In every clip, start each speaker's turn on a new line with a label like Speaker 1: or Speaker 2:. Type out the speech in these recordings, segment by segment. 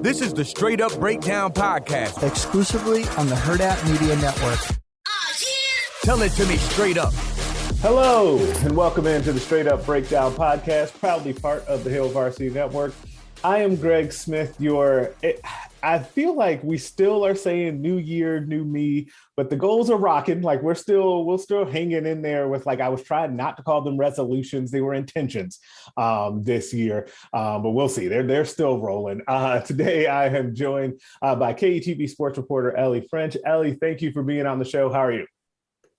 Speaker 1: This is the Straight Up Breakdown Podcast.
Speaker 2: Exclusively on the Herd App Media Network.
Speaker 1: Tell it to me straight up.
Speaker 3: Hello, and welcome into the Straight Up Breakdown Podcast, proudly part of the Hill Varsity Network. I am Greg Smith, I feel like we still are saying new year, new me, but the goals are rocking. Like we're still hanging in there with, like, I was trying not to call them resolutions. They were intentions this year, but we'll see. They're still rolling. Today I am joined by KETV sports reporter Ellie French. Ellie, thank you for being on the show. How are you?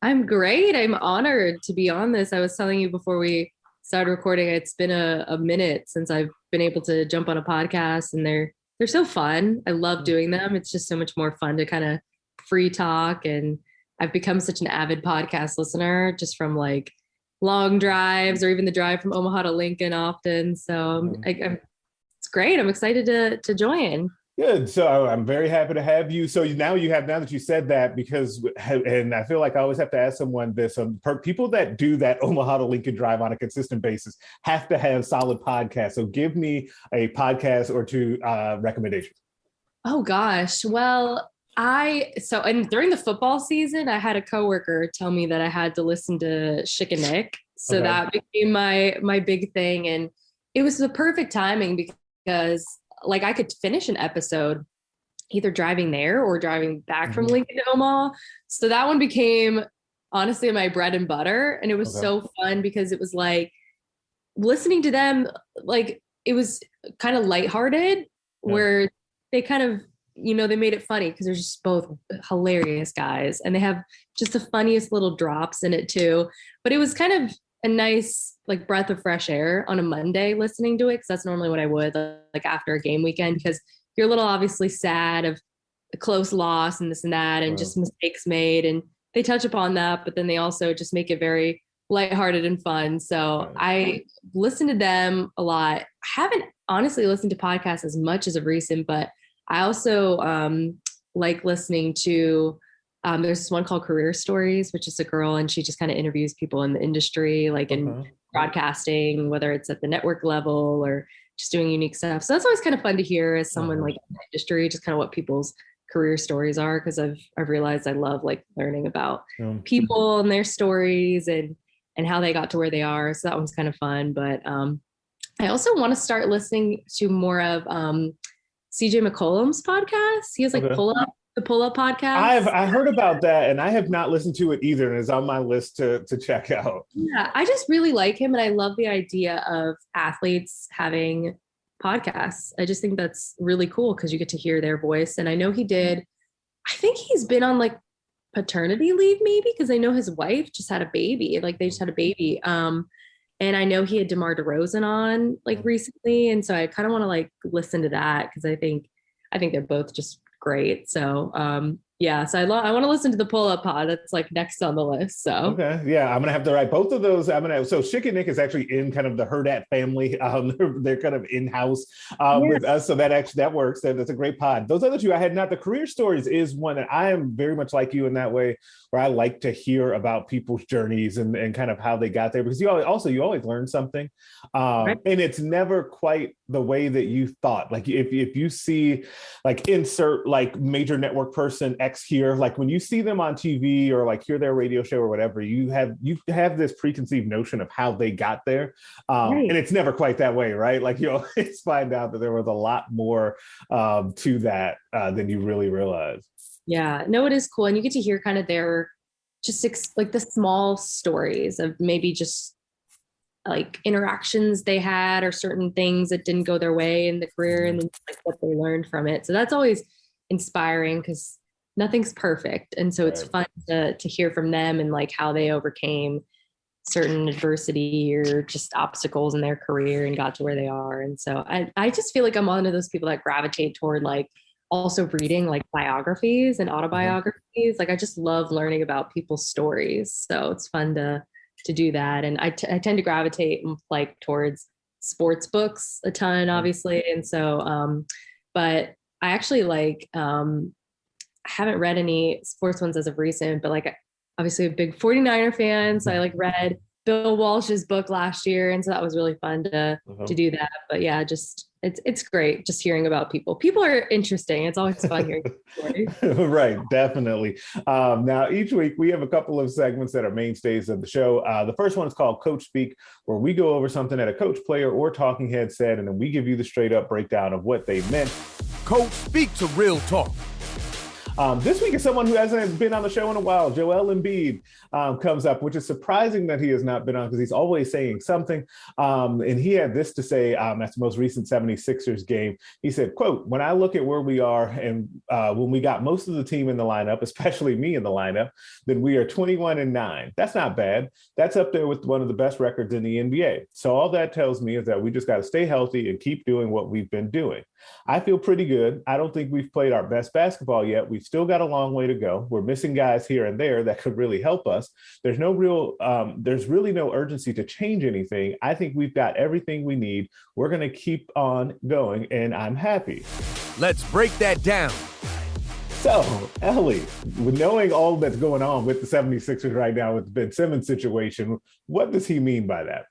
Speaker 3: I'm
Speaker 4: great. I'm honored to be on this. I was telling you before we started recording, it's been a minute since I've been able to jump on a podcast, and they're so fun. I love doing them. It's just so much more fun to kind of free talk. And I've become such an avid podcast listener just from like long drives or even the drive from Omaha to Lincoln often. So it's great. I'm excited to join.
Speaker 3: Good. So I'm very happy to have you. So now that you said that, and I feel like I always have to ask someone this, people that do that Omaha to Lincoln drive on a consistent basis have to have solid podcasts. So give me a podcast or two recommendations.
Speaker 4: Oh gosh. Well, and during the football season, I had a coworker tell me that I had to listen to Schick and Nick. So that became my big thing. And it was the perfect timing because like I could finish an episode either driving there or driving back from Lincoln to Omaha. So that one became honestly my bread and butter. And it was so fun because it was like listening to them, like it was kind of lighthearted where they kind of, they made it funny because they're just both hilarious guys and they have just the funniest little drops in it too. But it was kind of a nice like breath of fresh air on a Monday listening to it, because that's normally what I would like after a game weekend, because you're a little obviously sad of a close loss and this and that and just mistakes made, and they touch upon that, but then they also just make it very lighthearted and fun. So I listen to them a lot. I haven't honestly listened to podcasts as much as of recent, but I also like listening to there's this one called Career Stories, which is a girl, and she just kind of interviews people in the industry, like in broadcasting, whether it's at the network level or just doing unique stuff. So that's always kind of fun to hear as someone like in the industry, just kind of what people's career stories are, because I've realized I love like learning about people and their stories and how they got to where they are. So that one's kind of fun. But I also want to start listening to more of CJ McCollum's podcast. He has like the Pull-Up podcast.
Speaker 3: I heard about that, and I have not listened to it either, and it's on my list to check out.
Speaker 4: Yeah, I just really like him, and I love the idea of athletes having podcasts. I just think that's really cool because you get to hear their voice. And I know I think he's been on like paternity leave maybe, because I know his wife just had a baby. Like they just had a baby. And I know he had DeMar DeRozan on like recently, and so I kind of want to like listen to that because I think they're both just great. So so I want to listen to the Pull-Up pod. That's like next on the list. So
Speaker 3: I'm gonna have to write both of those. So Schick and Nick is actually in kind of the Herd App family. They're kind of in-house with us, so that works. That's a great pod. Those other two I had not. The Career Stories is one that I am very much like you in that way, where I like to hear about people's journeys and kind of how they got there, because you always learn something, and it's never quite the way that you thought. Like if you see like insert like major network person X here, like when you see them on TV or like hear their radio show or whatever, you have this preconceived notion of how they got there, and it's never quite that way, right? Like you always find out that there was a lot more to that than you really realize.
Speaker 4: Yeah, no, it is cool, and you get to hear kind of their just like the small stories of maybe just like interactions they had or certain things that didn't go their way in the career, and then like what they learned from it. So that's always inspiring because nothing's perfect. And so it's fun to hear from them and like how they overcame certain adversity or just obstacles in their career and got to where they are. And so I just feel like I'm one of those people that gravitate toward like also reading like biographies and autobiographies. Like I just love learning about people's stories. So it's fun to do that. And I tend to gravitate like towards sports books a ton, obviously. And so, but I actually like, I haven't read any sports ones as of recent, but like obviously a big 49er fan. So I like read Bill Walsh's book last year. And so that was really fun to do that. But yeah, just it's great just hearing about people. People are interesting. It's always fun hearing stories.
Speaker 3: Right, definitely. Now, each week we have a couple of segments that are mainstays of the show. The first one is called Coach Speak, where we go over something that a coach, player, or talking head said, and then we give you the straight up breakdown of what they meant.
Speaker 1: Coach Speak to Real Talk.
Speaker 3: This week is someone who hasn't been on the show in a while. Joel Embiid comes up, which is surprising that he has not been on because he's always saying something. And he had this to say at the most recent 76ers game. He said, quote, "When I look at where we are and when we got most of the team in the lineup, especially me in the lineup, then we are 21-9. That's not bad. That's up there with one of the best records in the NBA. So all that tells me is that we just got to stay healthy and keep doing what we've been doing. I feel pretty good. I don't think we've played our best basketball yet. We've still got a long way to go. We're missing guys here and there that could really help us. There's really no urgency to change anything. I think we've got everything we need. We're going to keep on going, and I'm happy."
Speaker 1: Let's break that down.
Speaker 3: So, Ellie, with knowing all that's going on with the 76ers right now with the Ben Simmons situation, what does he mean by that?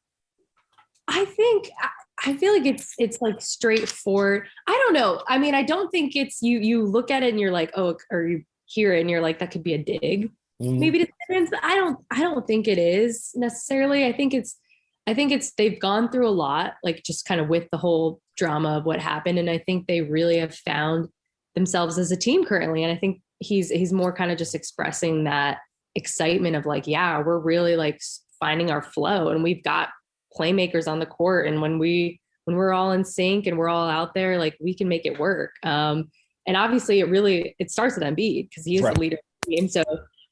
Speaker 4: I feel like it's like straightforward. I don't know. I mean, I don't think it's you look at it and you're like, oh, or you hear it and you're like, that could be a dig. Maybe to Simmons, but I don't think it is necessarily. I think it's they've gone through a lot, like just kind of with the whole drama of what happened. And I think they really have found themselves as a team currently. And I think he's more kind of just expressing that excitement of like, yeah, we're really like finding our flow and we've got playmakers on the court. And when we're all in sync and we're all out there, like we can make it work. And obviously it starts with Embiid because he is the leader of the game. So,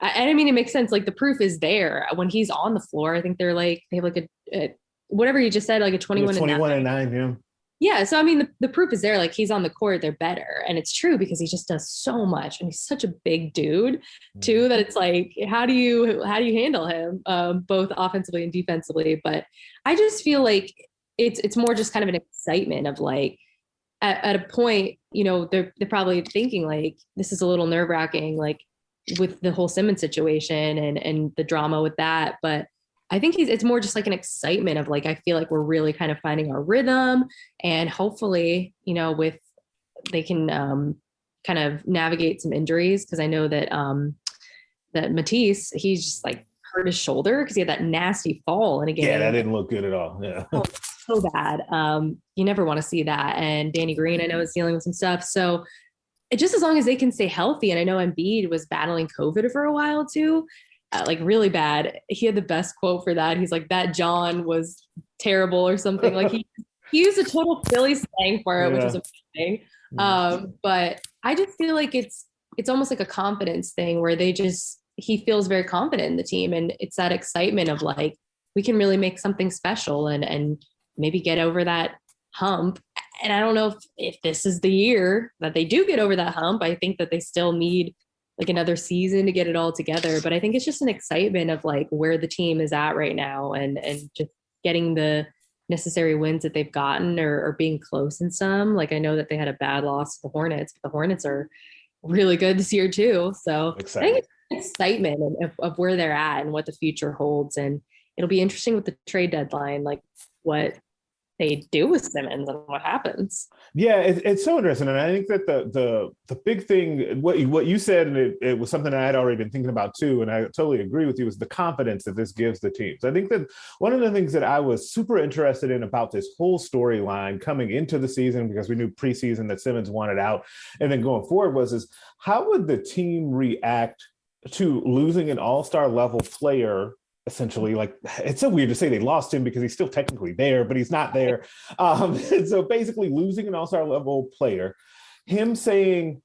Speaker 4: I mean, it makes sense. Like the proof is there when he's on the floor. I think they have like a whatever you just said, like a 21-9.
Speaker 3: Yeah.
Speaker 4: Yeah. So, I mean, the proof is there, like he's on the court, they're better. And it's true because he just does so much. And he's such a big dude too, that it's like, how do you handle him both offensively and defensively? But I just feel like it's more just kind of an excitement of like, at a point, you know, they're probably thinking like, this is a little nerve wracking, like with the whole Simmons situation and the drama with that. But I think it's more just like an excitement of like, I feel like we're really kind of finding our rhythm and hopefully, you know, they can kind of navigate some injuries. Cause I know that Matisse, he's just like hurt his shoulder cause he had that nasty fall in a game.
Speaker 3: Yeah, that didn't look good at all. Yeah.
Speaker 4: So bad. You never want to see that. And Danny Green, I know, is dealing with some stuff. So just as long as they can stay healthy. And I know Embiid was battling COVID for a while too. Like really bad. He had the best quote for that. He's like, that John was terrible or something. Like he used a total Philly slang for it, which was amazing. But I just feel like it's almost like a confidence thing where he feels very confident in the team. And it's that excitement of like, we can really make something special and maybe get over that hump. And I don't know if this is the year that they do get over that hump. I think that they still need like another season to get it all together. But I think it's just an excitement of like where the team is at right now and just getting the necessary wins that they've gotten or being close in some. Like I know that they had a bad loss to the Hornets, but the Hornets are really good this year too. So I think it's excitement of where they're at and what the future holds. And it'll be interesting with the trade deadline, like what they do with Simmons and what happens.
Speaker 3: Yeah, it's so interesting. And I think that the big thing, what you said, and it was something I had already been thinking about too, and I totally agree with you, is the confidence that this gives the teams. I think that one of the things that I was super interested in about this whole storyline coming into the season, because we knew preseason that Simmons wanted out, and then going forward is how would the team react to losing an all-star level player? Essentially, like it's so weird to say they lost him because he's still technically there, but he's not there. So basically losing an all-star level player, him saying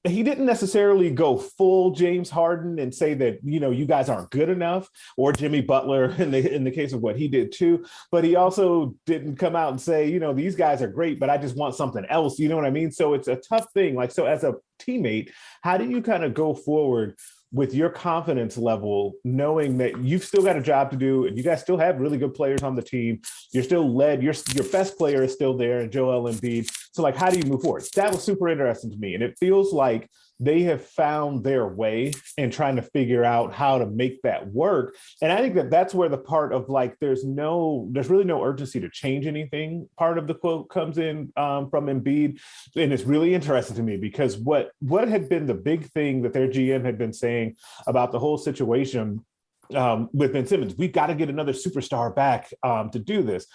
Speaker 3: he didn't necessarily go full James Harden and say that, you know, you guys aren't good enough, or Jimmy Butler in the case of what he did too. But he also didn't come out and say, you know, these guys are great, but I just want something else. You know what I mean? So it's a tough thing. Like, so as a teammate, how do you kind of go forward with your confidence level, knowing that you've still got a job to do and you guys still have really good players on the team? You're still led, your best player is still there, and Joel Embiid. So like, how do you move forward? That was super interesting to me. And it feels like they have found their way in trying to figure out how to make that work. And I think that that's where the part of like, there's really no urgency to change anything. Part of the quote comes in from Embiid. And it's really interesting to me because what had been the big thing that their GM had been saying about the whole situation with Ben Simmons, we've got to get another superstar back to do this.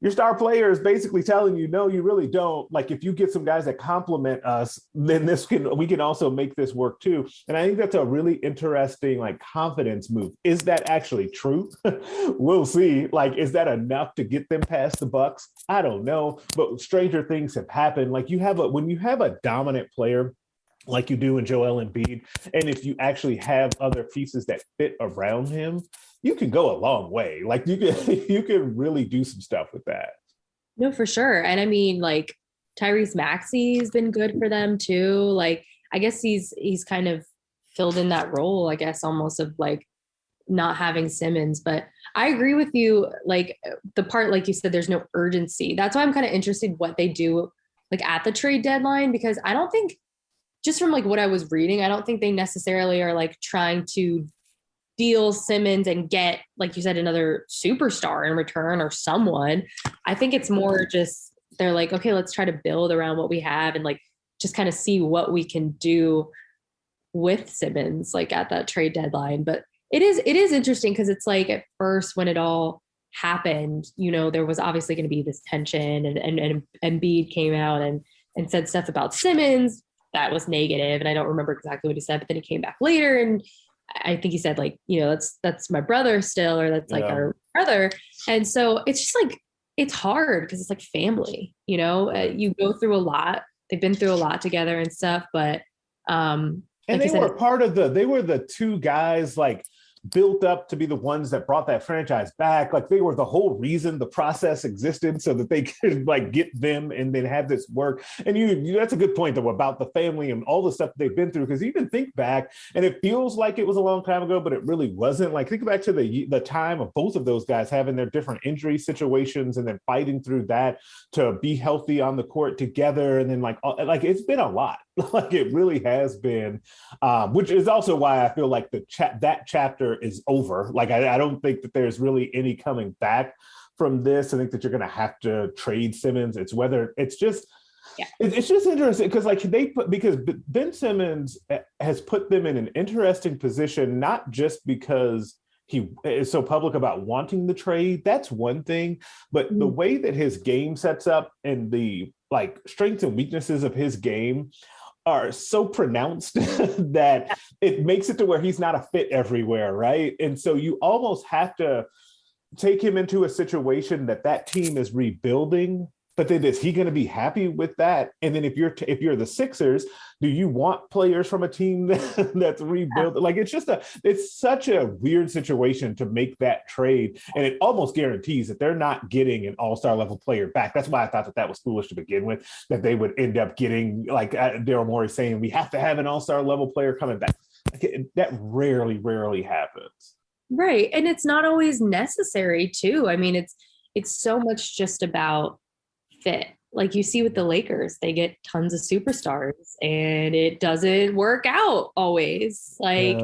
Speaker 3: Your star player is basically telling you, no, you really don't. Like, if you get some guys that complement us, then we can also make this work too. And I think that's a really interesting, like, confidence move. Is that actually true? We'll see. Like, is that enough to get them past the Bucks? I don't know. But stranger things have happened. Like, when you have a dominant player like you do in Joel Embiid, and if you actually have other pieces that fit around him, you can go a long way. Like you can really do some stuff with that.
Speaker 4: No, for sure. And I mean, like Tyrese Maxey's been good for them too. Like, I guess he's kind of filled in that role, I guess, almost of like not having Simmons. But I agree with you. Like the part, like you said, there's no urgency. That's why I'm kind of interested what they do like at the trade deadline, because I don't think, just from like what I was reading, I don't think they necessarily are like trying to deal Simmons and get, like you said, another superstar in return or someone. I think it's more just they're like, okay, let's try to build around what we have and like just kind of see what we can do with Simmons like at that trade deadline. But it is interesting because it's like at first when it all happened, you know, there was obviously going to be this tension and Embiid came out and said stuff about Simmons that was negative. And I don't remember exactly what he said, but then he came back later and I think he said like, you know, that's my brother still, or that's like our brother. And so it's just like, it's hard because it's like family, you know, you go through a lot. They've been through a lot together and stuff, but
Speaker 3: and
Speaker 4: like
Speaker 3: they were the two guys like built up to be the ones that brought that franchise back. Like they were the whole reason the process existed so that they could like get them and then have this work. And you that's a good point though about the family and all the stuff they've been through, because you can think back and it feels like it was a long time ago, but it really wasn't. Like think back to the time of both of those guys having their different injury situations and then fighting through that to be healthy on the court together. And then like it's been a lot. Like it really has been, which is also why I feel like that chapter is over. Like I don't think that there's really any coming back from this. I think that you're going to have to trade Simmons. It's just interesting because Ben Simmons has put them in an interesting position, not just because he is so public about wanting the trade. That's one thing, but the way that his game sets up and the like strengths and weaknesses of his game are so pronounced that it makes it to where he's not a fit everywhere, right? And so you almost have to take him into a situation that team is rebuilding, but then is he going to be happy with that? And then if you're the Sixers, do you want players from a team that's rebuilding? Like it's such a weird situation to make that trade, and it almost guarantees that they're not getting an all-star level player back. That's why I thought that was foolish to begin with, that they would end up getting like Daryl Morey saying we have to have an all-star level player coming back. Like, that rarely happens.
Speaker 4: Right, and it's not always necessary too. I mean, it's so much just about fit. Like you see with the Lakers, they get tons of superstars and it doesn't work out always. Like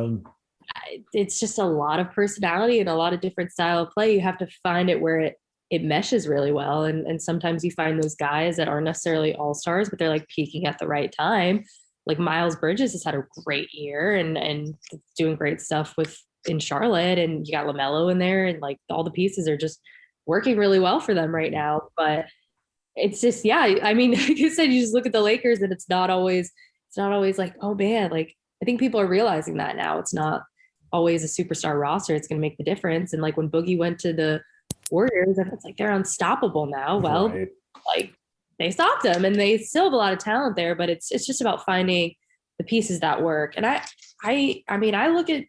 Speaker 4: it's just a lot of personality and a lot of different style of play. You have to find it where it meshes really well. And sometimes you find those guys that aren't necessarily all-stars, but they're like peaking at the right time. Like Miles Bridges has had a great year and doing great stuff in Charlotte, and you got LaMelo in there, and like all the pieces are just working really well for them right now. But it's just, I mean, like you said, you just look at the Lakers and it's not always like, oh man, like I think people are realizing that now. It's not always a superstar roster. It's going to make the difference. And like when Boogie went to the Warriors, it's like they're unstoppable now. Well, right. Like they stopped them and they still have a lot of talent there, but it's just about finding the pieces that work. And I mean, I look at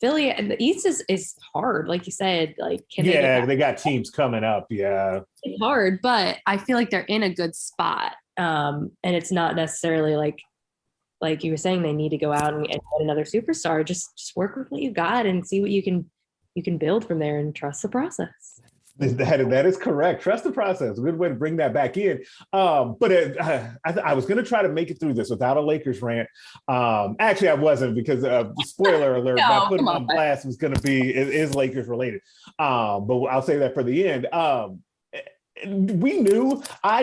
Speaker 4: Philly and the East is hard, like you said. Like,
Speaker 3: they got teams coming up. Yeah,
Speaker 4: it's hard, but I feel like they're in a good spot. And it's not necessarily like you were saying they need to go out and get another superstar. Just work with what you got and see what you can build from there and trust the process.
Speaker 3: That is correct. Trust the process. A good way to bring that back in. I was going to try to make it through this without a Lakers rant. Actually, I wasn't because spoiler alert, by putting on blast was going to be is Lakers related. But I'll say that for the end. I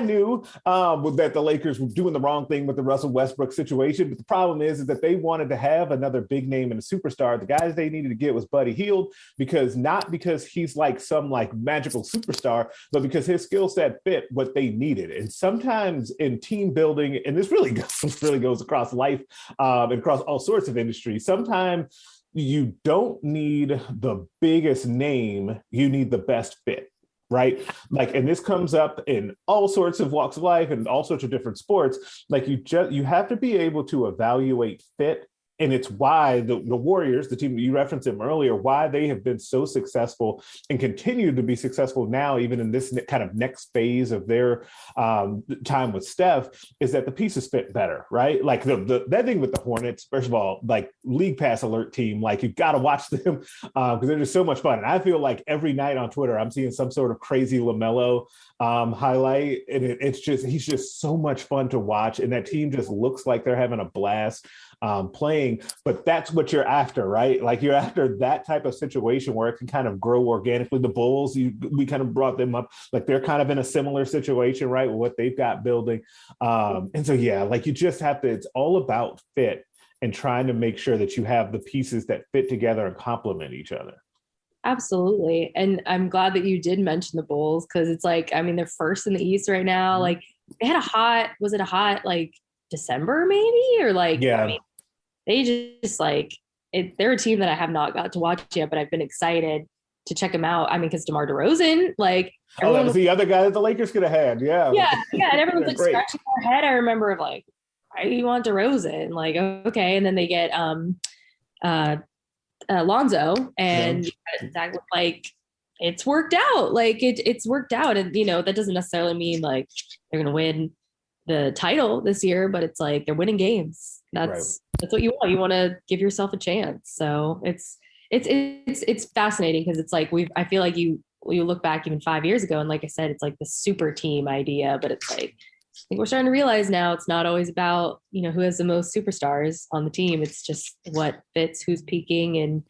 Speaker 3: knew that the Lakers were doing the wrong thing with the Russell Westbrook situation. But the problem is that they wanted to have another big name and a superstar. The guys they needed to get was Buddy Hield, not because he's like some like magical superstar, but because his skill set fit what they needed. And sometimes in team building, and this really goes across life and across all sorts of industries, sometimes you don't need the biggest name, you need the best fit. Right. Like, and this comes up in all sorts of walks of life and all sorts of different sports. Like you have to be able to evaluate fit. And it's why the Warriors, the team you referenced them earlier, why they have been so successful and continue to be successful now, even in this kind of next phase of their time with Steph, is that the pieces fit better, right? Like that thing with the Hornets, first of all, like league pass alert team, like you've got to watch them because they're just so much fun. And I feel like every night on Twitter, I'm seeing some sort of crazy LaMelo highlight. And he's just so much fun to watch. And that team just looks like they're having a blast playing, but that's what you're after, right? Like you're after that type of situation where it can kind of grow organically. The Bulls, we kind of brought them up, like they're kind of in a similar situation, right? With what they've got building. And so, yeah, like you just have to, it's all about fit and trying to make sure that you have the pieces that fit together and complement each other.
Speaker 4: Absolutely. And I'm glad that you did mention the Bulls because it's like, I mean, they're first in the East right now. Mm-hmm. Like they had a hot like December maybe? Or like, yeah. I mean, they just like they're a team that I have not got to watch yet, but I've been excited to check them out. I mean, because DeMar DeRozan, like,
Speaker 3: that was the other guy that the Lakers could have had. Yeah,
Speaker 4: and everyone's like scratching their head. I remember of like, why do you want DeRozan? Like, okay, and then they get Lonzo, and that like it's worked out. Like it's worked out, and that doesn't necessarily mean like they're gonna win the title this year, but it's like they're winning games. That's what you want. You want to give yourself a chance. So it's fascinating because it's like I feel like you look back even 5 years ago, and like I said, it's like the super team idea, but it's like I think we're starting to realize now it's not always about who has the most superstars on the team. It's just what fits, who's peaking,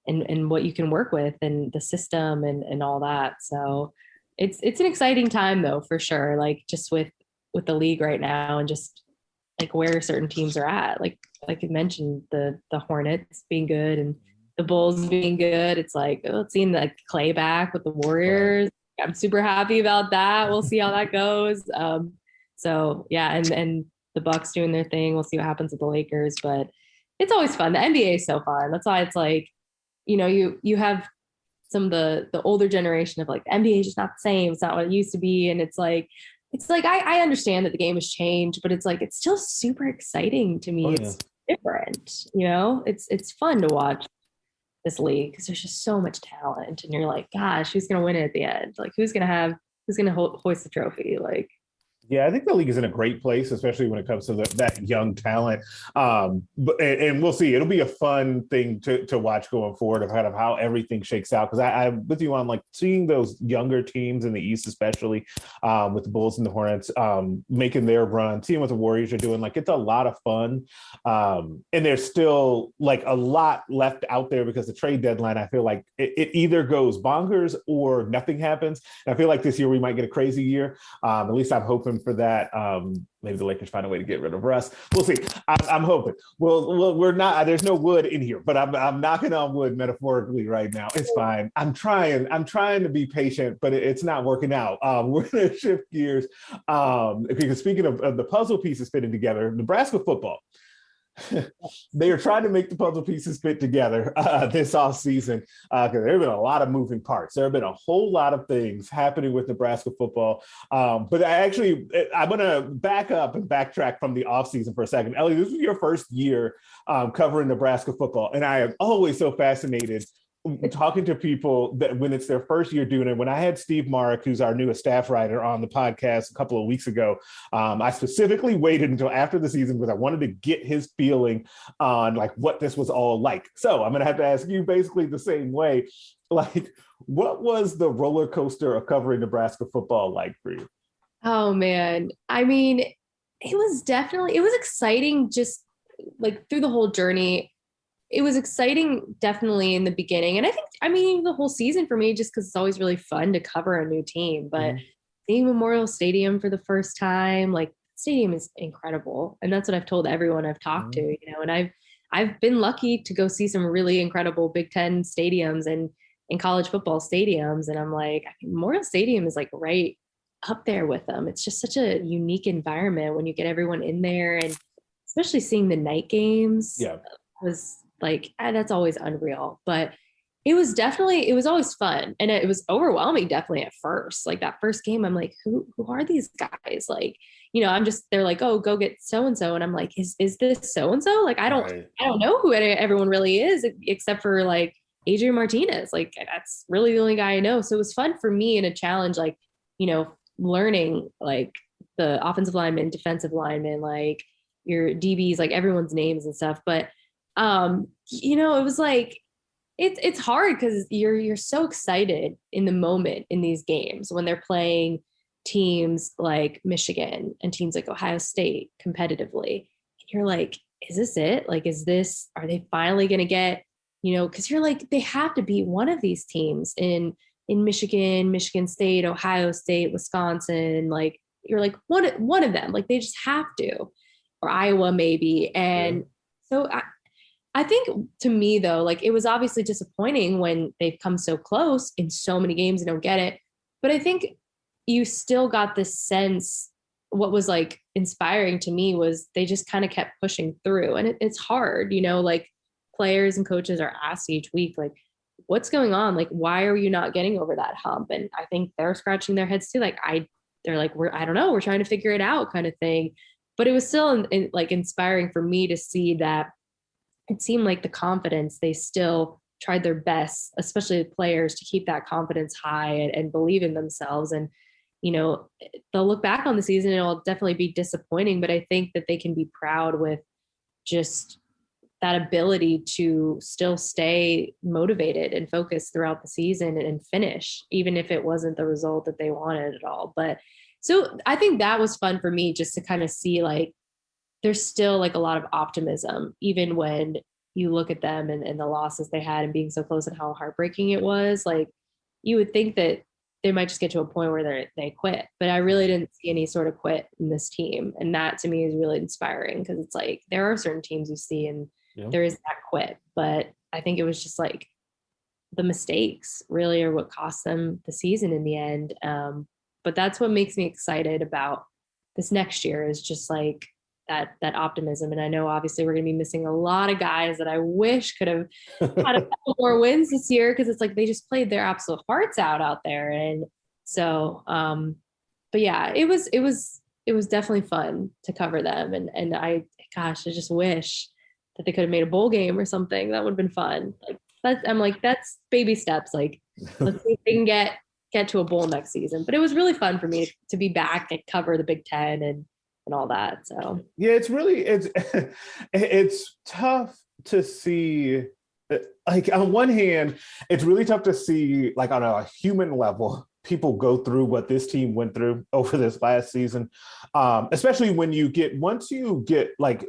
Speaker 4: and what you can work with, and the system and all that. So it's an exciting time though, for sure. Like just with the league right now and just like where certain teams are at, like you mentioned the Hornets being good and the Bulls being good. It's like, seeing the Clay back with the Warriors. I'm super happy about that. We'll see how that goes. So yeah. And the Bucks doing their thing. We'll see what happens with the Lakers, but it's always fun. The NBA is so fun. That's why it's like, you have some of the older generation of like, the NBA is just not the same. It's not what it used to be. And it's like I understand that the game has changed, but it's like it's still super exciting to me. It's different, it's fun to watch this league because there's just so much talent, and you're like, gosh, who's gonna win it at the end? Like who's gonna hoist the trophy? Like,
Speaker 3: yeah, I think the league is in a great place, especially when it comes to that young talent. And we'll see. It'll be a fun thing to watch going forward of kind of how everything shakes out. Because I'm with you on like seeing those younger teams in the East, especially with the Bulls and the Hornets making their run, seeing what the Warriors are doing. Like it's a lot of fun. And there's still like a lot left out there because the trade deadline, I feel like it either goes bonkers or nothing happens. And I feel like this year we might get a crazy year. At least I'm hoping for that. Maybe the Lakers find a way to get rid of Russ. We'll see. I'm hoping. Well, we're not. There's no wood in here, but I'm knocking on wood metaphorically right now. It's fine. I'm trying to be patient, but it's not working out. We're gonna shift gears because speaking of the puzzle pieces fitting together, Nebraska football. They are trying to make the puzzle pieces fit together this offseason because there have been a lot of moving parts. There have been a whole lot of things happening with Nebraska football. But I'm going to back up and backtrack from the offseason for a second. Ellie, this is your first year covering Nebraska football, and I am always so fascinated talking to people that when it's their first year doing it, when I had Steve Marek, who's our newest staff writer, on the podcast a couple of weeks ago, I specifically waited until after the season because I wanted to get his feeling on like what this was all like. So I'm going to have to ask you basically the same way. Like, what was the roller coaster of covering Nebraska football like for you?
Speaker 4: Oh man. I mean, it was exciting just like through the whole journey. It was exciting definitely in the beginning. And I mean, the whole season for me, just because it's always really fun to cover a new team, but seeing Memorial Stadium for the first time, like stadium is incredible. And that's what I've told everyone I've talked to, you know, and I've been lucky to go see some really incredible Big Ten stadiums and in college football stadiums. And I'm like, Memorial Stadium is like right up there with them. It's just such a unique environment when you get everyone in there, and especially seeing the night games was like, that's always unreal. But it was always fun. And it was overwhelming definitely at first. Like that first game, I'm like, who are these guys? Like, you know, they're like, oh, go get so-and-so. And I'm like, is this so-and-so? Like, I don't know who everyone really is except for like Adrian Martinez. Like that's really the only guy I know. So it was fun for me and a challenge, like, you know, learning like the offensive lineman, defensive lineman, like your DBs, like everyone's names and stuff. But, you know, it was like, it's hard because you're so excited in the moment in these games when they're playing teams like Michigan and teams like Ohio State competitively. And you're like, is this it? Like, are they finally going to get, you know, because you're like, they have to beat one of these teams in Michigan, Michigan State, Ohio State, Wisconsin. Like, you're like one of them, like they just have to, or Iowa maybe. And so I think to me though, like it was obviously disappointing when they've come so close in so many games and don't get it. But I think you still got this sense. What was like inspiring to me was they just kind of kept pushing through, and it's hard, you know, like players and coaches are asked each week, like, what's going on? Like, why are you not getting over that hump? And I think they're scratching their heads too. Like they're like, I don't know, we're trying to figure it out kind of thing. But it was still like inspiring for me to see that it seemed like the confidence, they still tried their best, especially the players, to keep that confidence high and believe in themselves. And, you know, they'll look back on the season and it'll definitely be disappointing, but I think that they can be proud with just that ability to still stay motivated and focused throughout the season and finish, even if it wasn't the result that they wanted at all. But so I think that was fun for me, just to kind of see like, there's still like a lot of optimism, even when you look at them and the losses they had and being so close and how heartbreaking it was. Like you would think that they might just get to a point where they quit, but I really didn't see any sort of quit in this team. And that to me is really inspiring, because it's like, there are certain teams you see and there is that quit, but I think it was just like the mistakes really are what cost them the season in the end. But that's what makes me excited about this next year, is just like that optimism. And I know obviously we're going to be missing a lot of guys that I wish could have had a couple more wins this year, because it's like they just played their absolute hearts out there. And so, but yeah, it was definitely fun to cover them. And I just wish that they could have made a bowl game or something. That would have been fun. Like I'm like, that's baby steps. Like, let's see if they can get to a bowl next season. But it was really fun for me to be back and cover the Big Ten and all that. So
Speaker 3: yeah, it's tough to see. Like on one hand, it's really tough to see, like on a human level, people go through what this team went through over this last season, especially once you get like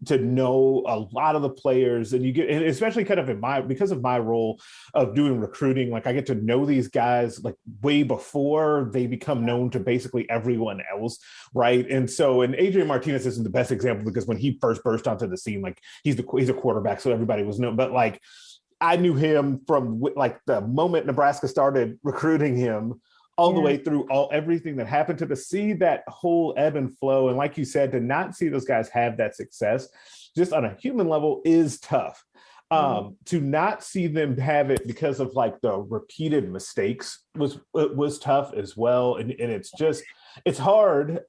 Speaker 3: to know a lot of the players, and and especially kind of because of my role of doing recruiting, like I get to know these guys like way before they become known to basically everyone else, right? And Adrian Martinez isn't the best example, because when he first burst onto the scene, like he's a quarterback, so everybody was known, but like I knew him from like the moment Nebraska started recruiting him all the way through everything that happened, to see that whole ebb and flow. And like you said, to not see those guys have that success just on a human level is tough. To not see them have it because of like the repeated mistakes was tough as well. And it's hard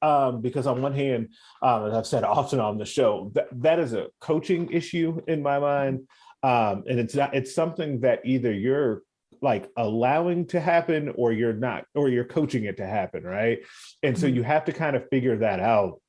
Speaker 3: because on one hand, as I've said often on the show, that is a coaching issue in my mind. And it's something that either you're like allowing to happen or you're not, or you're coaching it to happen, right? And so you have to kind of figure that out.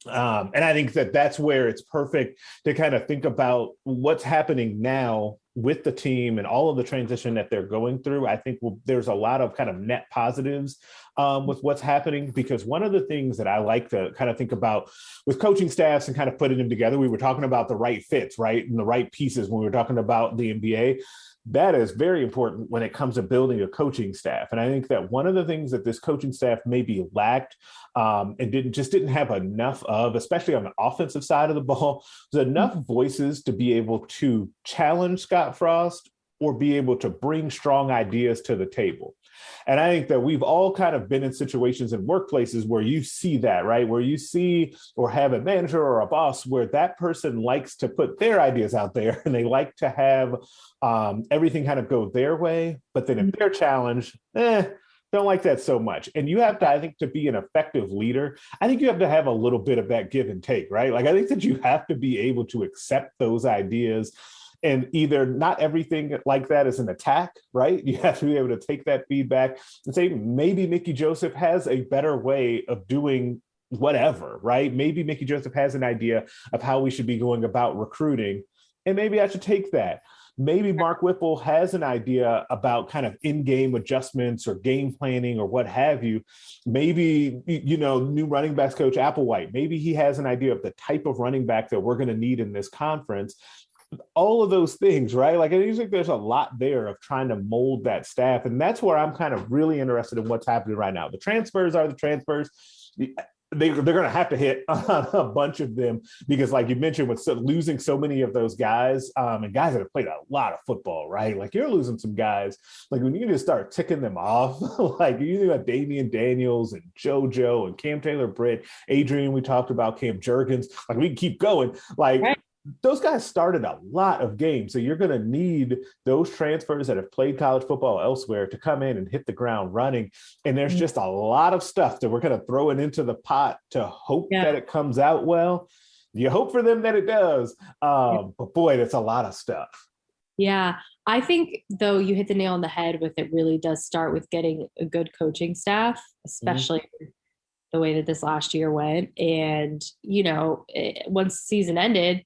Speaker 3: And I think that that's where it's perfect to kind of think about what's happening now with the team and all of the transition that they're going through. I think there's a lot of kind of net positives with what's happening, because one of the things that I like to kind of think about with coaching staffs and kind of putting them together, we were talking about the right fits, right? And the right pieces when we were talking about the NBA. That is very important when it comes to building a coaching staff. And I think that one of the things that this coaching staff maybe lacked and didn't have enough of, especially on the offensive side of the ball, was enough voices to be able to challenge Scott Frost or be able to bring strong ideas to the table. And I think that we've all kind of been in situations in workplaces where you see that, right? Where you see or have a manager or a boss where that person likes to put their ideas out there and they like to have everything kind of go their way. But then if they're challenged, don't like that so much. And you have to, I think, to be an effective leader, I think you have to have a little bit of that give and take, right? Like, I think that you have to be able to accept those ideas. And either not everything like that is an attack, right? You have to be able to take that feedback and say, maybe Mickey Joseph has a better way of doing whatever, right? Maybe Mickey Joseph has an idea of how we should be going about recruiting, and maybe I should take that. Maybe Mark Whipple has an idea about kind of in-game adjustments or game planning or what have you. Maybe, new running backs coach Applewhite, maybe he has an idea of the type of running back that we're going to need in this conference. All of those things, right? Like, I think there's a lot there of trying to mold that staff. And that's where I'm kind of really interested in what's happening right now. The transfers are the transfers. They're going to have to hit on a bunch of them because, like you mentioned, with losing so many of those guys and guys that have played a lot of football, right? Like, you're losing some guys. Like, when you just start ticking them off, like you got Damian Daniels and JoJo and Cam Taylor-Britt, Adrian, we talked about Cam Jurgens. Like, we can keep going. Like, right. Those guys started a lot of games. So you're going to need those transfers that have played college football elsewhere to come in and hit the ground running. And there's just a lot of stuff that we're going to throw it into the pot to hope that it comes out well. You hope for them that it does. But boy, that's a lot of stuff.
Speaker 4: Yeah. I think, though, you hit the nail on the head with it really does start with getting a good coaching staff, especially the way that this last year went. And, once the season ended,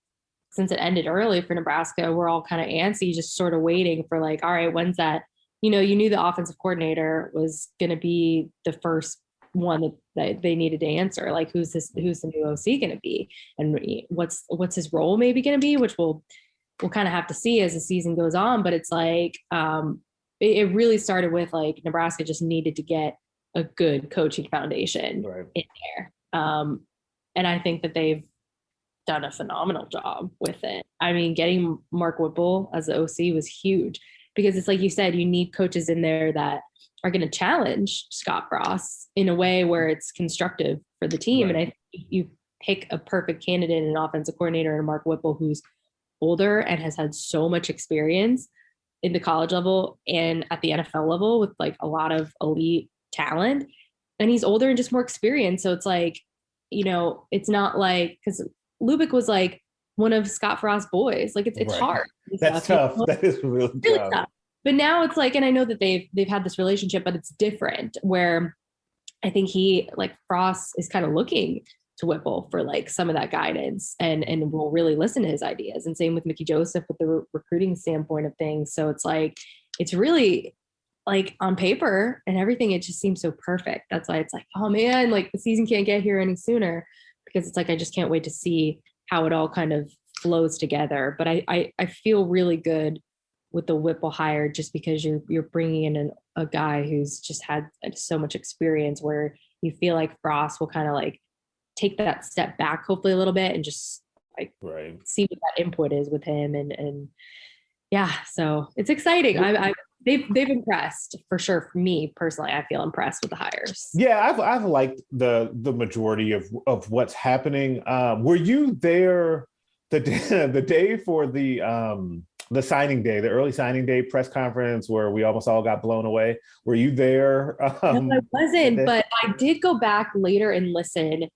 Speaker 4: since it ended early for Nebraska, we're all kind of antsy, just sort of waiting for like, all right, when's that? You knew the offensive coordinator was going to be the first one that they needed to answer. Like, who's the new OC going to be? And what's his role maybe going to be, which we'll kind of have to see as the season goes on. But it's like, it really started with like Nebraska just needed to get a good coaching foundation in there. And I think that they've done a phenomenal job with it. I mean, getting Mark Whipple as the OC was huge because it's like you said, you need coaches in there that are going to challenge Scott Frost in a way where it's constructive for the team. And I think you pick a perfect candidate, an offensive coordinator, and Mark Whipple, who's older and has had so much experience in the college level and at the NFL level with like a lot of elite talent. And he's older and just more experienced. So it's like, it's not like, because Lubick was like one of Scott Frost's boys. Like it's hard.
Speaker 3: That's tough. That is really tough.
Speaker 4: But now it's like, and I know that they've had this relationship, but it's different where I think Frost is kind of looking to Whipple for like some of that guidance and will really listen to his ideas. And same with Mickey Joseph with the recruiting standpoint of things. So it's like, it's really like on paper and everything, it just seems so perfect. That's why it's like, oh man, like the season can't get here any sooner. Because it's like, I just can't wait to see how it all kind of flows together. But I feel really good with the Whipple hire just because you're bringing in a guy who's just had so much experience where you feel like Frost will kind of like take that step back, hopefully a little bit, and just like see what that input is with him. And yeah, so it's exciting. They've impressed for sure. For me personally, I feel impressed with the hires.
Speaker 3: Yeah, I've liked the majority of what's happening. Were you there the day for the signing day, the early signing day press conference where we almost all got blown away? Were you there?
Speaker 4: No, I wasn't, but I did go back later and listen.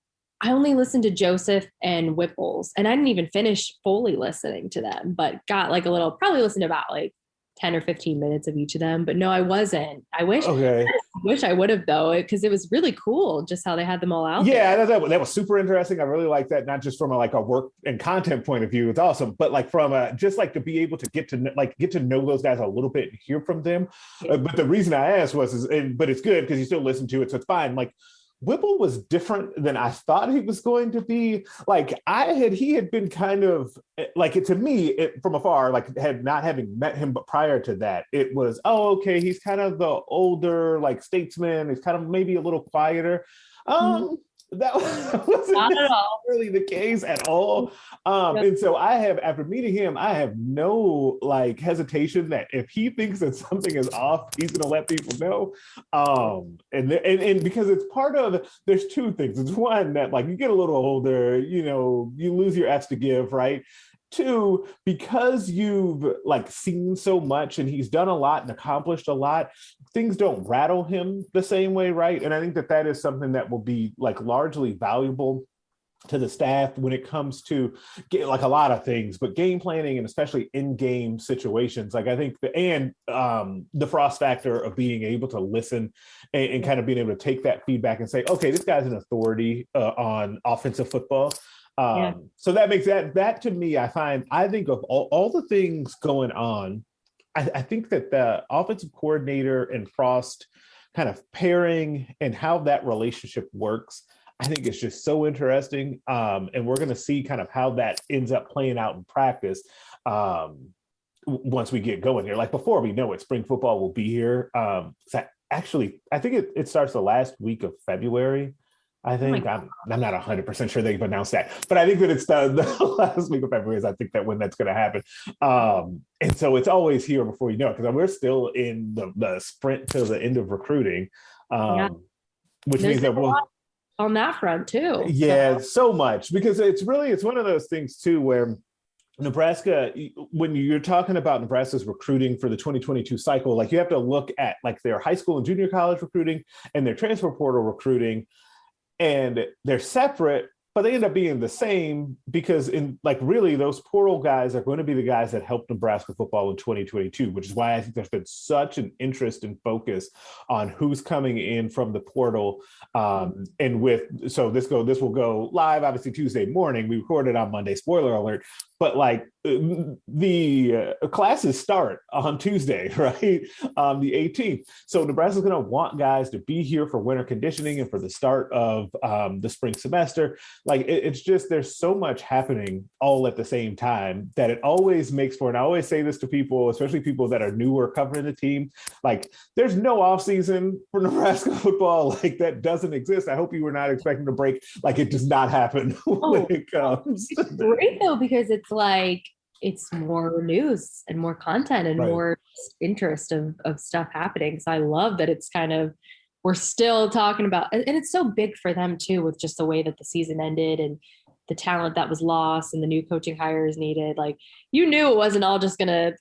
Speaker 4: I only listened to Joseph and Whipple's, and I didn't even finish fully listening to them, but got like a little, probably listened to about like 10 or 15 minutes of each of them. But no, I wasn't. I wish I would have though, because it was really cool just how they had them all out.
Speaker 3: Yeah,
Speaker 4: there.
Speaker 3: that was super interesting. I really like that, not just from a work and content point of view. It's awesome, but like from just like to be able to get to know those guys a little bit and hear from them. But the reason I asked but it's good because you still listen to it, so it's fine. Like Whipple was different than I thought he was going to be. Like he had been kind of like it to me from afar, like not having met him, but prior to that, it was, oh, okay, he's kind of the older like statesman. He's kind of maybe a little quieter. That wasn't
Speaker 4: Not at all.
Speaker 3: really the case at all. And so after meeting him, I have no like hesitation that if he thinks that something is off, he's going to let people know. And because it's part of, there's two things. It's one that like you get a little older, you lose your F's to give, right? Two, because you've like seen so much and he's done a lot and accomplished a lot, things don't rattle him the same way, right? And I think that is something that will be like largely valuable to the staff when it comes to like a lot of things, but game planning and especially in-game situations. Like I think the Frost factor of being able to listen and kind of being able to take that feedback and say, okay, this guy's an authority on offensive football. So that makes that to me, I think of all the things going on, I think that the offensive coordinator and Frost kind of pairing and how that relationship works, I think it's just so interesting. And we're going to see kind of how that ends up playing out in practice once we get going here. Like before we know it, spring football will be here. I think it starts the last week of February. I think I'm not 100% sure they've announced that, but I think that it's the last week of February is I think that when that's going to happen. And so it's always here before you know it, because we're still in the sprint to the end of recruiting, which means that we'll
Speaker 4: on that front too.
Speaker 3: Yeah, so much, because it's one of those things too where Nebraska, when you're talking about Nebraska's recruiting for the 2022 cycle, like you have to look at like their high school and junior college recruiting and their transfer portal recruiting. And they're separate, but they end up being the same because in like really those portal guys are going to be the guys that help Nebraska football in 2022, which is why I think there's been such an interest and focus on who's coming in from the portal. This will go live obviously Tuesday morning. We recorded on Monday, spoiler alert, but like the classes start on Tuesday, right? The 18th. So Nebraska's going to want guys to be here for winter conditioning and for the start of the spring semester. Like it's just, there's so much happening all at the same time that it always makes for, and I always say this to people, especially people that are newer covering the team, like there's no offseason for Nebraska football. Like that doesn't exist. I hope you were not expecting to break. Like it does not happen when it comes.
Speaker 4: It's great though, because it's like, it's more news and more content and more interest of stuff happening. So I love that it's kind of, we're still talking about, and it's so big for them too, with just the way that the season ended and the talent that was lost and the new coaching hires needed. Like you knew it wasn't all just going to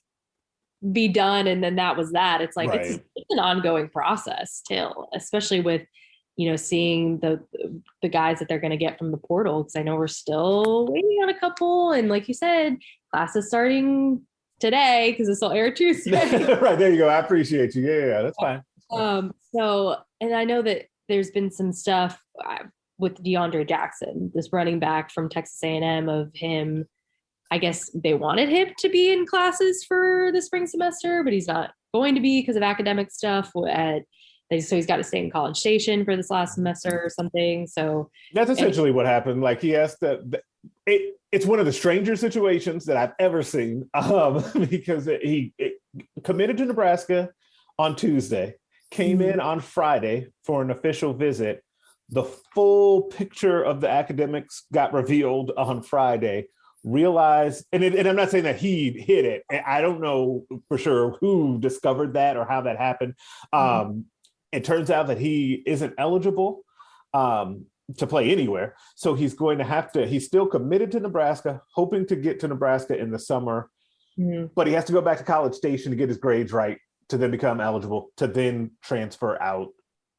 Speaker 4: be done and then that was that. It's like, it's an ongoing process still, especially with, seeing the guys that they're going to get from the portal. Cause I know we're still waiting on a couple. And like you said, classes starting today, cause this will air Tuesday.
Speaker 3: Right. There you go. I appreciate you. Yeah, that's fine.
Speaker 4: So, and I know that there's been some stuff with DeAndre Jackson, this running back from Texas A&M, of him. I guess they wanted him to be in classes for the spring semester, but he's not going to be because of academic stuff so he's got to stay in College Station for this last semester or something. So
Speaker 3: that's essentially what happened. Like he has to, it's one of the stranger situations that I've ever seen, because he committed to Nebraska on Tuesday, came in on Friday for an official visit. The full picture of the academics got revealed on Friday. Realized, and I'm not saying that he hit it. I don't know for sure who discovered that or how that happened. It turns out that he isn't eligible to play anywhere. So he's going to have to, he's still committed to Nebraska, hoping to get to Nebraska in the summer, but he has to go back to College Station to get his grades right, to then become eligible, to then transfer out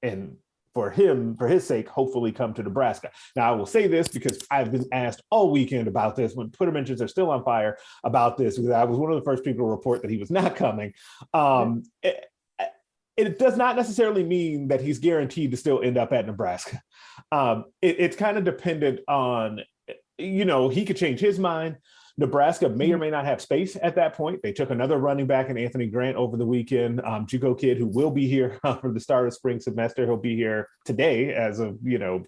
Speaker 3: and for his sake, hopefully come to Nebraska. Now, I will say this because I've been asked all weekend about this when Twitter mentions are still on fire about this, because I was one of the first people to report that he was not coming. It does not necessarily mean that he's guaranteed to still end up at Nebraska. It's kind of dependent on, he could change his mind. Nebraska may or may not have space at that point. They took another running back in Anthony Grant over the weekend, JUCO kid who will be here for the start of spring semester. He'll be here today as of,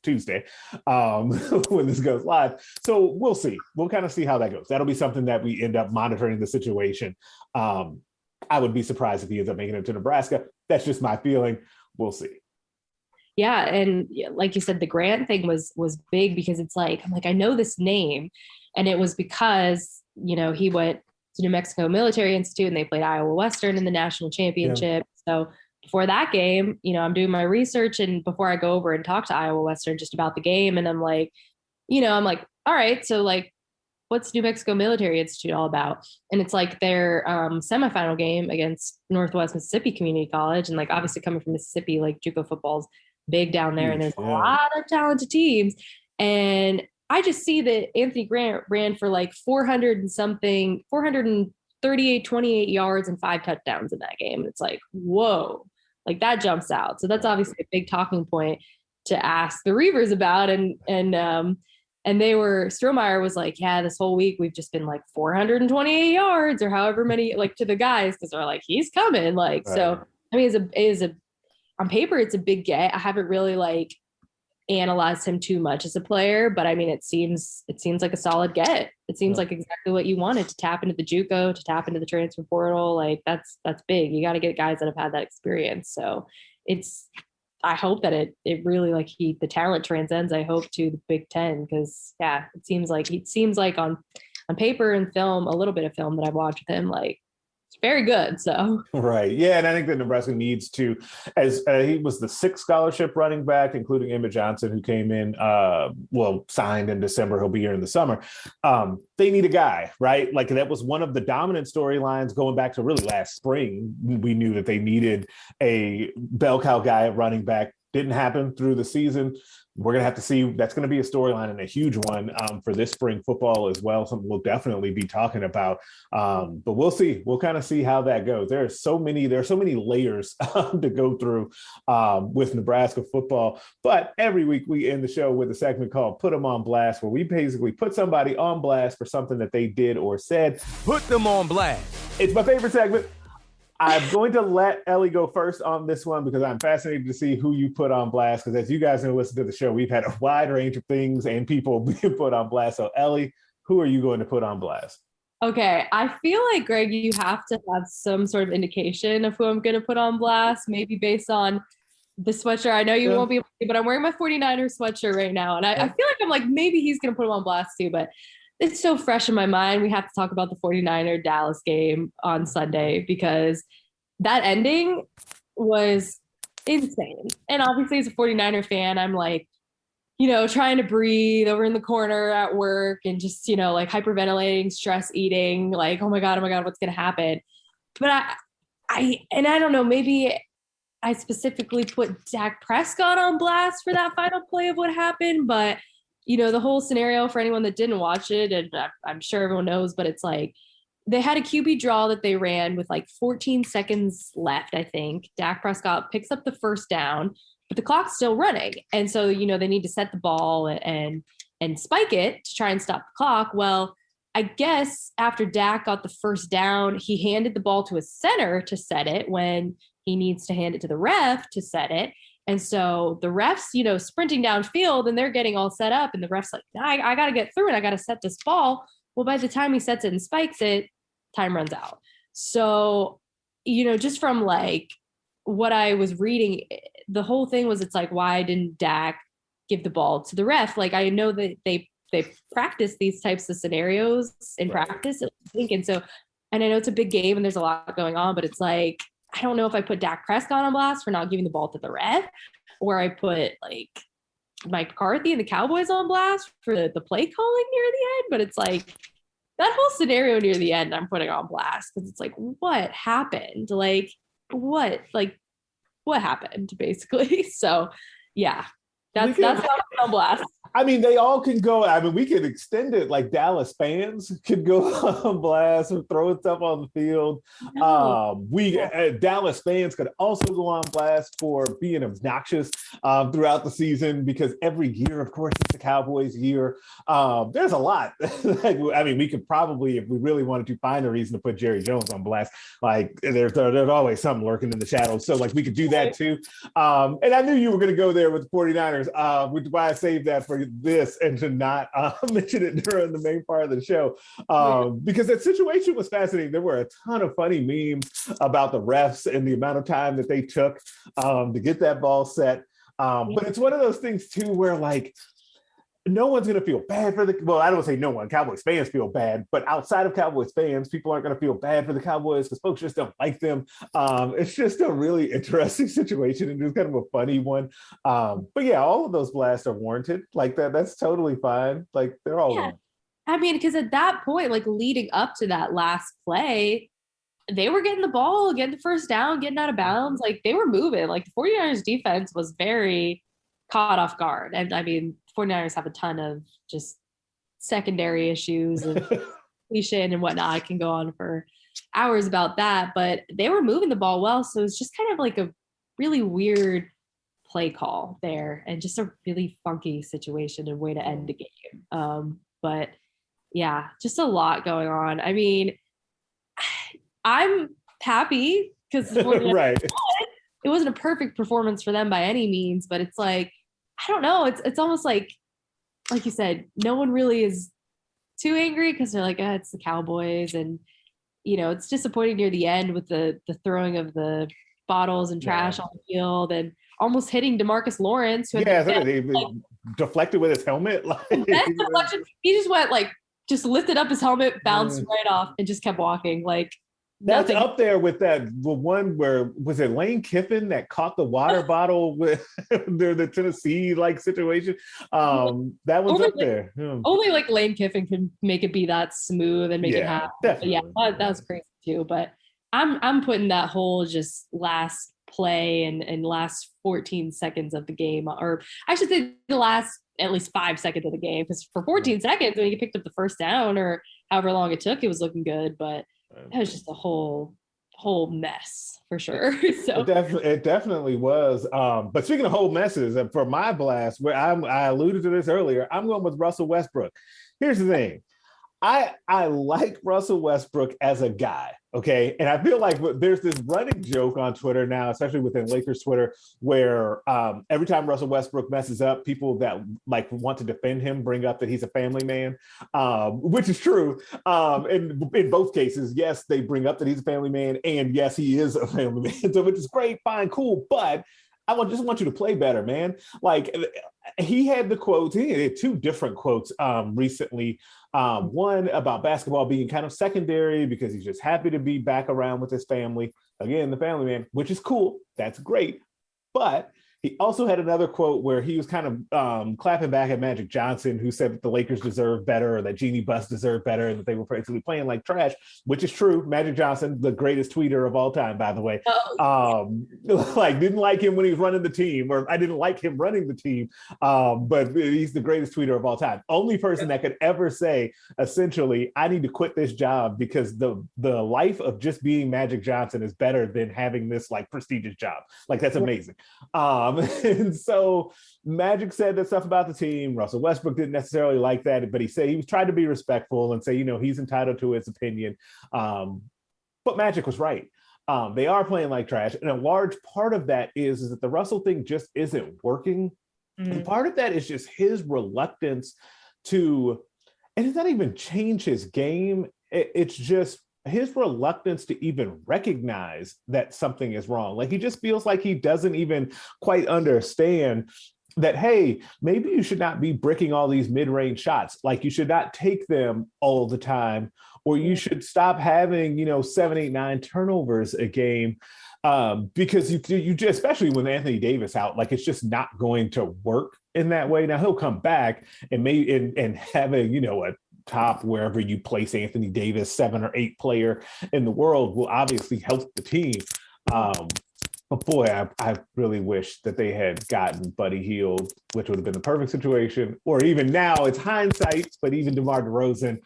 Speaker 3: Tuesday when this goes live. So we'll see. We'll kind of see how that goes. That'll be something that we end up monitoring the situation. I would be surprised if he ends up making it to Nebraska. That's just my feeling. We'll see.
Speaker 4: Yeah. And like you said, the Grant thing was big because it's like, I'm like, I know this name. And it was because, he went to New Mexico Military Institute and they played Iowa Western in the national championship. Yeah. So before that game, I'm doing my research, and before I go over and talk to Iowa Western just about the game, and I'm like, all right, so like, what's New Mexico Military Institute all about? And it's like their semifinal game against Northwest Mississippi Community College. And like, obviously coming from Mississippi, like JUCO football's big down there, and there's a lot of talented teams. And I just see that Anthony Grant ran for like 438, 28 yards and 5 touchdowns in that game. And it's like, whoa, like that jumps out. So that's obviously a big talking point to ask the Reavers about. And they were, Strohmeyer was like, yeah, this whole week we've just been like 428 yards or however many, like, to the guys, because they're like, he's coming. Like, right. So I mean, on paper, it's a big get. I haven't really like analyzed him too much as a player, but I mean, it seems like a solid get. It seems like exactly what you wanted, to tap into the JUCO, to tap into the transfer portal. Like that's big. You got to get guys that have had that experience. So I hope that it really, like, the talent transcends, I hope, to the Big Ten, because it seems like on paper and film, a little bit of film that I've watched with him, like, it's very good. So
Speaker 3: right, yeah, and I think that Nebraska needs to, as he was the 6th scholarship running back, including Emmitt Johnson, who came in, signed in December. He'll be here in the summer. They need a guy, right? Like, that was one of the dominant storylines going back to really last spring. We knew that they needed a bell cow guy at running back. Didn't happen through the season. We're going to have to see. That's going to be a storyline, and a huge one for this spring football as well. Something we'll definitely be talking about. But we'll see. We'll kind of see how that goes. There are so many layers to go through with Nebraska football. But every week we end the show with a segment called Put Them on Blast, where we basically put somebody on blast for something that they did or said.
Speaker 1: Put them on blast.
Speaker 3: It's my favorite segment. I'm going to let Ellie go first on this one because I'm fascinated to see who you put on blast. Because as you guys know, listen to the show, we've had a wide range of things and people being put on blast. So Ellie, who are you going to put on blast?
Speaker 4: Okay, I feel like, Greg, you have to have some sort of indication of who I'm going to put on blast, maybe based on the sweatshirt. I know you won't be able to see, but I'm wearing my 49ers sweatshirt right now. And I feel like I'm like, maybe he's going to put him on blast too, but it's so fresh in my mind. We have to talk about the 49er Dallas game on Sunday, because that ending was insane. And obviously, as a 49er fan, I'm like, trying to breathe over in the corner at work and just, like hyperventilating, stress eating, like, oh my God, what's going to happen? But I don't know, maybe I specifically put Dak Prescott on blast for that final play of what happened. But the whole scenario, for anyone that didn't watch it, and I'm sure everyone knows, but it's like they had a QB draw that they ran with like 14 seconds left, I think. Dak Prescott picks up the first down, but the clock's still running. And so, they need to set the ball and spike it to try and stop the clock. Well, I guess after Dak got the first down, he handed the ball to a center to set it when he needs to hand it to the ref to set it. And so the refs, sprinting downfield, and they're getting all set up. And the ref's like, I got to get through it. I got to set this ball. Well, by the time he sets it and spikes it, time runs out. So, just from like what I was reading, the whole thing was, it's like, why didn't Dak give the ball to the ref? Like, I know that they practice these types of scenarios in practice, I think. And so, and I know it's a big game and there's a lot going on, but it's like, I don't know if I put Dak Prescott on blast for not giving the ball to the ref, or I put like Mike McCarthy and the Cowboys on blast for the play calling near the end. But it's like that whole scenario near the end, I'm putting on blast, because it's like, what happened? What happened basically? So Yeah, that's on blast.
Speaker 3: I mean, they all can go. I mean, we could extend it like Dallas fans could go on blast or throwing stuff on the field. Dallas fans could also go on blast for being obnoxious throughout the season, because every year, of course, it's the Cowboys' year. There's a lot. I mean, we could probably, if we really wanted to, find a reason to put Jerry Jones on blast. Like there's always something lurking in the shadows. So like we could do that too. And I knew you were going to go there with the 49ers, which is why I saved that for this and to not mention it during the main part of the show, because that situation was fascinating. There were a ton of funny memes about the refs and the amount of time that they took to get that ball set. But it's one of those things too where like no one's going to feel bad for I don't say no one, Cowboys fans feel bad, but outside of Cowboys fans, people aren't going to feel bad for the Cowboys because folks just don't like them. It's just a really interesting situation and it's kind of a funny one. But yeah, all of those blasts are warranted. Like that's totally fine. Like they're all wrong.
Speaker 4: I mean, because at that point, like leading up to that last play, they were getting the ball, getting the first down, getting out of bounds. Like they were moving. Like the 49ers defense was very caught off guard. And I mean, 49ers have a ton of just secondary issues and completion and whatnot. I can go on for hours about that, but they were moving the ball well. So it's just kind of like a really weird play call there and just a really funky situation and way to end the game. But yeah, just a lot going on. I mean, I'm happy because
Speaker 3: right.
Speaker 4: It wasn't a perfect performance for them by any means, but it's like, I don't know. It's almost like you said, no one really is too angry because they're like, it's the Cowboys. And, you know, it's disappointing near the end with the throwing of the bottles and trash on the field and almost hitting DeMarcus Lawrence. Who
Speaker 3: they deflected with his helmet.
Speaker 4: He just went just lifted up his helmet, bounced right off and just kept walking.
Speaker 3: That's up there with the one where, was it Lane Kiffin that caught the water bottle with the Tennessee situation? That one's up there.
Speaker 4: Only Lane Kiffin can make it be that smooth and make it happen.
Speaker 3: Definitely.
Speaker 4: Yeah, that was crazy too. But I'm putting that whole just last play and last 14 seconds of the game, or I should say the last at least 5 seconds of the game, because for 14 seconds when you picked up the first down or however long it took, it was looking good, but it was just a whole mess for sure. So
Speaker 3: it definitely was. But speaking of whole messes, and for my blast, where I alluded to this earlier, I'm going with Russell Westbrook. Here's the thing. I like Russell Westbrook as a guy, okay? And I feel like there's this running joke on Twitter now, especially within Lakers Twitter, where every time Russell Westbrook messes up, people that want to defend him bring up that he's a family man, which is true. In both cases, yes, they bring up that he's a family man, and yes, he is a family man, so which is great, fine, cool, but I just want you to play better, man. He had the quotes. He had two different quotes recently. One about basketball being kind of secondary because he's just happy to be back around with his family. Again, the family man, which is cool. That's great. But he also had another quote where he was kind of clapping back at Magic Johnson, who said that the Lakers deserve better, or that Jeannie Buss deserved better, and that they were basically playing like trash, which is true. Magic Johnson, the greatest tweeter of all time, by the way. Didn't like him when he was running the team, or I didn't like him running the team, but he's the greatest tweeter of all time. Only person that could ever say, essentially, I need to quit this job because the life of just being Magic Johnson is better than having this prestigious job. That's amazing. And so Magic said that stuff about the team. Russell Westbrook didn't necessarily like that, but he said he was trying to be respectful and say, he's entitled to his opinion. But Magic was right. They are playing like trash. And a large part of that is that the Russell thing just isn't working. Mm-hmm. And part of that is just his reluctance to, and it's not even change his game. It's just his reluctance to even recognize that something is wrong. He just feels like he doesn't even quite understand that, hey, maybe you should not be bricking all these mid-range shots. You should not take them all the time, or you should stop having, 7, 8, 9 turnovers a game, because you just, especially when Anthony Davis out, it's just not going to work in that way. Now he'll come back and having, a top wherever you place Anthony Davis, 7 or 8 player in the world will obviously help the team. But But boy, I really wish that they had gotten Buddy Hield, which would have been the perfect situation. Or even now, it's hindsight, but even DeMar DeRozan,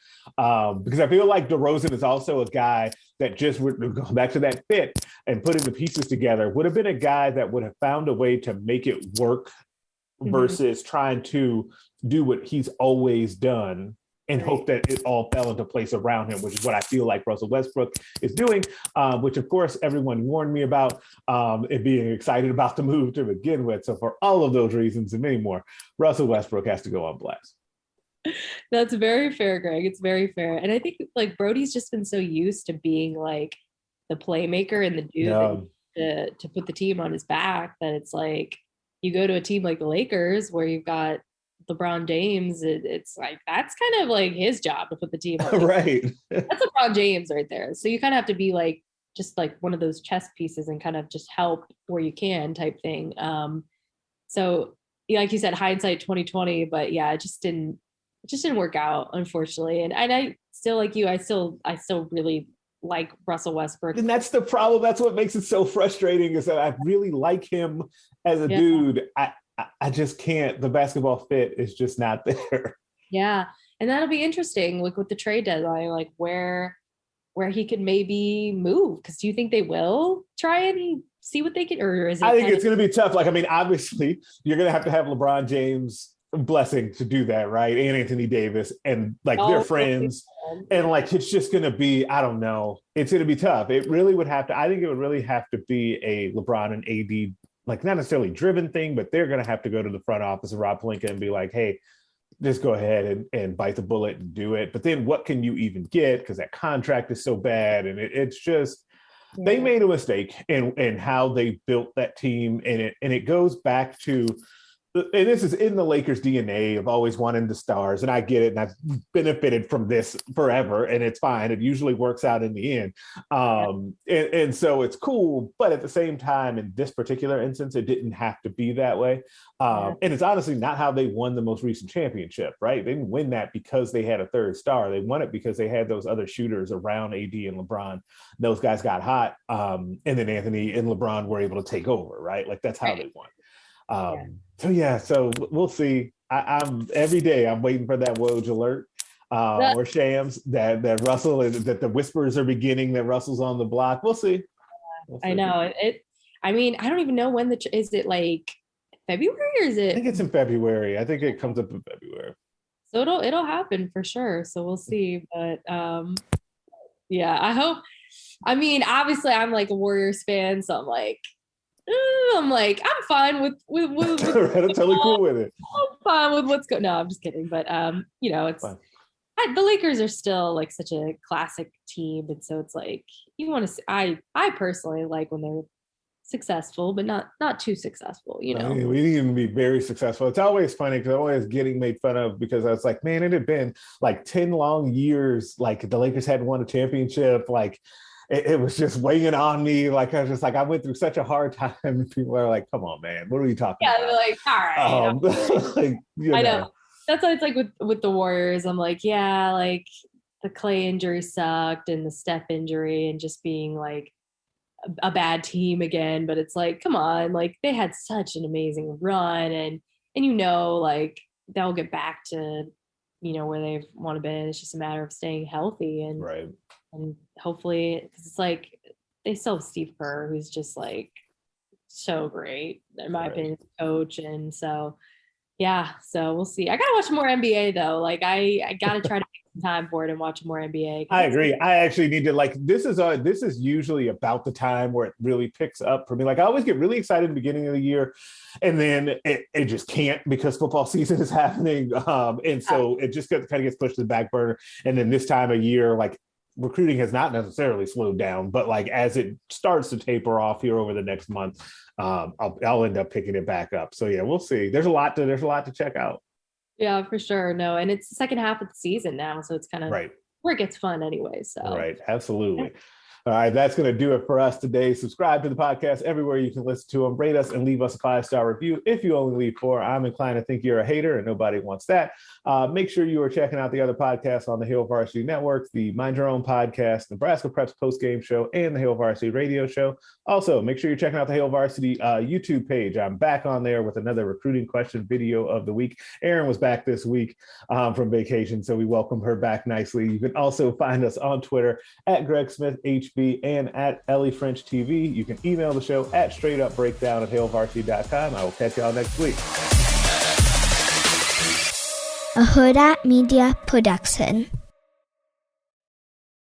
Speaker 3: because I feel like DeRozan is also a guy that just would go back to that fit and putting the pieces together, would have been a guy that would have found a way to make it work versus trying to do what he's always done and hope that it all fell into place around him, which is what I feel like Russell Westbrook is doing, which of course everyone warned me about and being excited about the move to begin with. So for all of those reasons and many more, Russell Westbrook has to go on blast.
Speaker 4: That's very fair, Greg. It's very fair. And I think like Brody's just been so used to being like the playmaker and the dude to put the team on his back that it's like you go to a team like the Lakers where you've got LeBron James, it's like that's kind of like his job to put the team on.
Speaker 3: Right.
Speaker 4: That's LeBron James right there. So you kind of have to be like just like one of those chess pieces and kind of just help where you can type thing. So yeah, like you said, hindsight 2020, but yeah, it just didn't work out, unfortunately. And I still like you, I still really like Russell Westbrook.
Speaker 3: And that's the problem. That's what makes it so frustrating is that I really like him as a dude. I just can't. The basketball fit is just not there.
Speaker 4: Yeah. And that'll be interesting, like with the trade deadline, like where he could maybe move. Because do you think they will try and see what they can, or is it?
Speaker 3: I think it's going to be tough. Like, I mean, obviously, you're going to have LeBron James' blessing to do that, right? And Anthony Davis, and like they're friends. And like, it's just going to be, I don't know. It's going to be tough. It really would have to, I think it would really have to be a LeBron and AD, like not necessarily driven thing, but they're going to have to go to the front office of Rob Pelinka and be like, hey, just go ahead and bite the bullet and do it. But then what can you even get? Because that contract is so bad. And it's just, they made a mistake in how they built that team. And it goes back to, and this is in the Lakers DNA of always wanting the stars. And I get it. And I've benefited from this forever and it's fine. It usually works out in the end. And so it's cool. But at the same time, in this particular instance, it didn't have to be that way. And it's honestly not how they won the most recent championship, right? They didn't win that because they had a third star. They won it because they had those other shooters around AD and LeBron. Those guys got hot. And then Anthony and LeBron were able to take over, right? Like that's how they won. So we'll see. I'm every day I'm waiting for that Woj alert or Shams that Russell that the whispers are beginning that Russell's on the block. We'll see.
Speaker 4: I know it. I mean, I don't even know when is it like February or is it?
Speaker 3: I think it's in February. I think it comes up in February.
Speaker 4: So it'll happen for sure. So we'll see. But yeah, I hope. I mean, obviously, I'm like a Warriors fan, so I'm fine with
Speaker 3: I'm totally cool with it.
Speaker 4: I'm fine with what's going. No, I'm just kidding. But it's the Lakers are still like such a classic team, and so it's like you want to see. I personally like when they're successful, but not too successful. You know,
Speaker 3: we need to be very successful. It's always funny because I'm always getting made fun of because I was like, man, it had been like 10 long years. Like the Lakers hadn't won a championship. Like. It was just weighing on me. Like, I was just like, I went through such a hard time. And people are like, come on, man. What are we talking about?
Speaker 4: Yeah, they're like, all right.
Speaker 3: Like,
Speaker 4: I know. That's why it's like with the Warriors. I'm like, yeah, like the Clay injury sucked and the Steph injury and just being like a bad team again. But it's like, come on. Like, they had such an amazing run. And like, they'll get back to, where they want to be. It's just a matter of staying healthy. And
Speaker 3: right.
Speaker 4: And hopefully, because it's like they still have Steve Kerr, who's just like so great, in my opinion, coach. And so, yeah, so we'll see. I gotta watch more NBA though. Like I gotta try to make some time for it and watch more NBA.
Speaker 3: I agree. I actually need to this is usually about the time where it really picks up for me. Like I always get really excited at the beginning of the year, and then it just can't because football season is happening. And so it just kind of gets pushed to the back burner. And then this time of year, like. Recruiting has not necessarily slowed down, but like as it starts to taper off here over the next month, I'll end up picking it back up. So yeah, we'll see. There's a lot to check out.
Speaker 4: Yeah, for sure. No, and it's the second half of the season now, so it's kind of
Speaker 3: right
Speaker 4: where it gets fun anyway. So
Speaker 3: right, absolutely. All right, that's going to do it for us today. Subscribe to the podcast everywhere you can listen to them. Rate us and leave us a 5-star review. If you only leave 4, I'm inclined to think you're a hater, and nobody wants that. Make sure you are checking out the other podcasts on the Hail Varsity Network, the Mind Your Own podcast, Nebraska Preps postgame show, and the Hail Varsity radio show. Also, make sure you're checking out the Hail Varsity YouTube page. I'm back on there with another recruiting question video of the week. Erin was back this week from vacation, so we welcome her back nicely. You can also find us on Twitter at Greg Smith HB and at Ellie French TV. You can email the show at straightupbreakdown@hailvarsity.com. I will catch y'all next week.
Speaker 5: A Huda Media Production.